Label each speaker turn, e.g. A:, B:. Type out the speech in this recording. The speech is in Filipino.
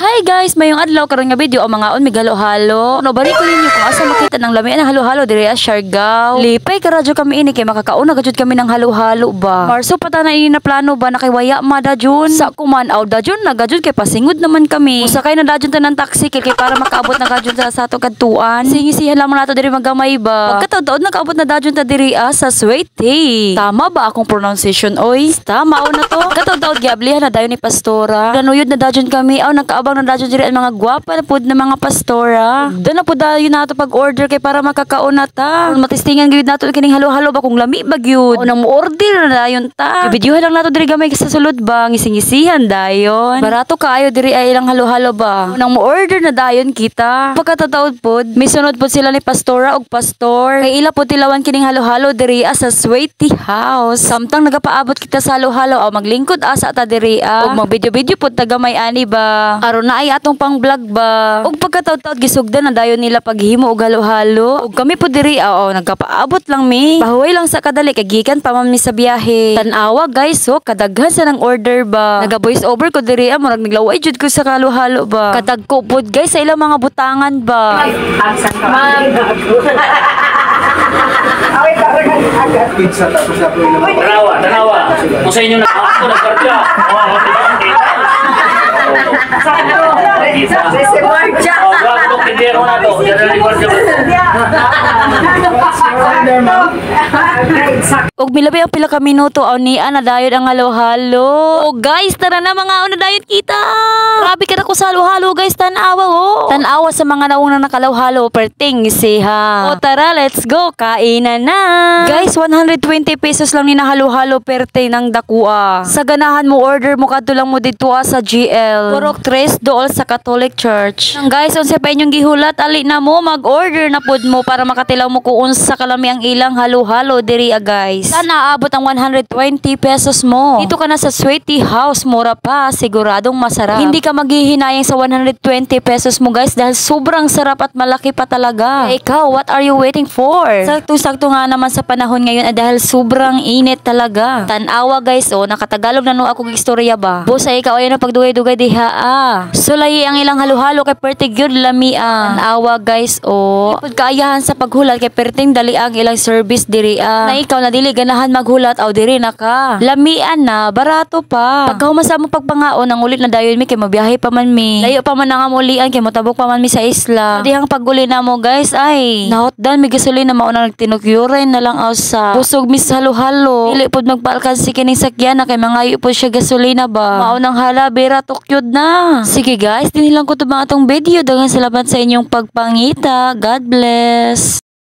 A: Hi guys, mayong adlaw karon nga video ang mga on migalo-halo. No balik ko ninyo kung asa makita ng lami ang halo-halo diri sa Siargao. Lipay ka radyo kami ini kay makakauna gajud kami ng halo-halo ba. Marso pata na ini na plano ba na kay waya ma dajon. Sa kuman aw dajon na gajud kay pasingod naman kami. Usakay na dajon tanan taxi kay para makaabot na gajud sa ato kadtuan. Singisihan lang nato diri magamay ba. Pagkataod nakaabot na dajon ta diri sa Sweety. Tama ba akong pronunciation oy? Tama na to. Kataod giablihan na dayon ni pastora. Ganuyod na dajon kami aw nakaabang na dajon diri ang mga gwapa na pud na mga pastora. Doon na pud dayon nato pag-order kay para makakauna ta. Matistingan gyud nato kining halo-halo ba kung lami ba gyud. Unang mo-order na dayon ta. Videohan lang nato diri gamay sa sulod ba ngisingisihan dayon. Barato kaayo diri ay ilang halo-halo ba. Unang mo-order na dayon kita. Pagkatataod pud misunod pud sila ni pastora ug pastor. Kay ila pud tilawan kining halo-halo diri sa Sweety House. Samtang nagapaabot kita sa halo-halo aw maglingkod asa ta diri ug mag-video pud tagamay ani ba. Aron na ay atong pang vlog ba. Ug pagkataod-taod gisugdan na dayon nila paghimo og halo-halo. Ug kami pud diri nagkapaabot lang mi. Bahuway lang sa kadali kay gikan pa man mi sa biyahe. Tan-awa guys, so kadaghan sa nang order ba. Naga voice over ko diri murag naglaway jud ko sa halo-halo ba. Kadagko pud guys sa ilang mga butangan ba.
B: Pizza tapos na po yung
C: Dalawa. Kung sa inyo na ako nagkarga. Wag tindero na to.
A: Ug milabay ang pila ka minuto aw niya na dayon ang halo-halo. Oh guys, tara na mga una dayon kita. Grabe ka na ko sa halo-halo guys, tan-awa Tan-awa sa mga naong na nakalaw-halo perting siha. O tara, let's go. Kainan na. Guys, 120 pesos lang ni na halo-halo perting ng dakua. Sa ganahan mo order mo kadto lang mo dito sa GL. Purok 3 dool sa Catholic Church. Guys, unsa pa inyong gihulat ali na mo mag-order na pud mo para makatilaw mo kung unsa kalami ang ilang halo-halo diri guys. Sana aabot ang 120 pesos mo. Dito ka na sa Sweety House, mura pa, siguradong masarap. Hindi ka maghihinayang sa 120 pesos mo guys dahil sobrang sarap at malaki pa talaga. Ikaw, what are you waiting for? Sakto-sakto nga naman sa panahon ngayon dahil sobrang init talaga. Tan-awa guys, nakatagalog na no akong istorya ba. Bosa ikaw ayan na pagdugay-dugay diha Sulayi ang ilang halo-halo kay perting gyud lami Tan-awa guys, ipod kaayahan sa paghulat kay perting dali ang ilang service diri na ikaw na dili ganahan maghulat aw diri na ka. Lamian na, barato pa. Pagkahumasa mo pagpangaon ang ulit na dayon mi kay mabiyahe pa man mi. Layo pa man nga mulian kay motabok pa man mi sa isla. Dihang paguli na mo guys ay nahotdan mi gasolina mao na nagtinukyuren na lang aw sa busog mi sa halo-halo. Dili pud magpaalkansi kining sakyan na kay mangayo pud siya gasolina ba. Mao nang hala bira tukyod na. Sige guys, dinilang ko tubang atong video. Daghang salamat sa inyong pagpangita. God bless.